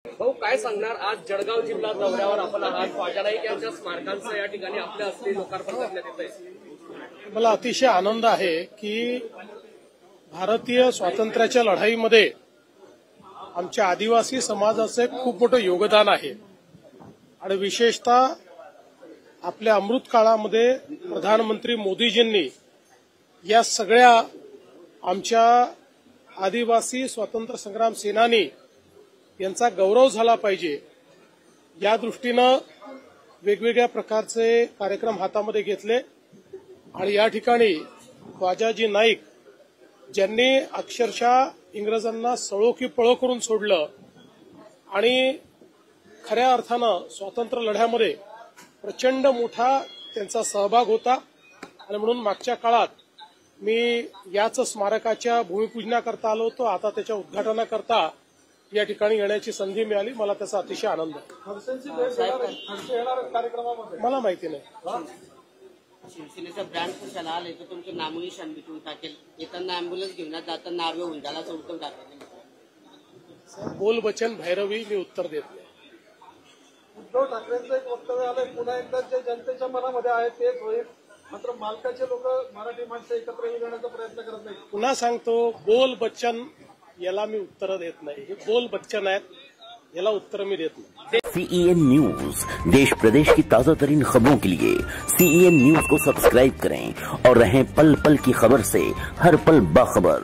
भाऊ काय सांगणार, आज जळगाव जिल्हा दौऱ्यावर आपण आहात, ख्वाजा नाईक यांच्या स्मारकांचं या ठिकाणी आपल्या हस्ते लोकार्पण करण्यात येत आहे। मला अतिशय आनंद आहे की भारतीय स्वातंत्र्याच्या लढाईमध्ये आमच्या आदिवासी समाजाचे खूप मोठं योगदान आहे आणि विशेषतः आपल्या अमृत काळामध्ये प्रधानमंत्री मोदीजींनी या सगळ्या आमच्या आदिवासी स्वातंत्र्य संग्राम सेनानी यांचा गौरव झाला पाहिजे या दृष्टीनं वेगवेगळ्या प्रकारचे कार्यक्रम हातामध्ये घेतले आणि या ठिकाणी ख्वाजाजी नाईक ज्यांनी अक्षरशः इंग्रजांना सळो की पळो करून सोडलं आणि खऱ्या अर्थानं स्वातंत्र्य लढ्यामध्ये प्रचंड मोठा त्यांचा सहभाग होता आणि म्हणून मागच्या काळात मी याच स्मारकाच्या भूमिपूजनाकरता आलो होतो। आता त्याच्या उद्घाटनाकरता या ठिकाणी येण्याची संधी मिळाली, मला त्याचा अतिशय आनंद आहे। मला माहिती नाही। शिवसेनेचा ब्रँड कशाला आले तर तुमचं नामोनिशान भेटून टाकेल, येताना अँब्युलन्स घेऊन जाताना नावे होऊन त्याला उलटून टाकेल। बोल बचन भैरवी मी उत्तर देत नाही। उद्धव ठाकरेंचं एक वक्तव्य आलंय, पुन्हा एकदा जे जनतेच्या मनामध्ये आहे तेच होईल, मात्र मालकाचे लोक मराठी माणसं एकत्र येण्याचा प्रयत्न करत नाही। पुन्हा सांगतो, बोल बच्चन याला मी उत्तर देत नाही। हे बोल बच्चन आहेत, याला उत्तर मी देत नाही। CEN न्यूज, देश प्रदेश की ताजा तरीन खबरों के लिए CEN न्यूज को सब्सक्राइब करें और रहें पल पल की खबर से हर पल बाखबर।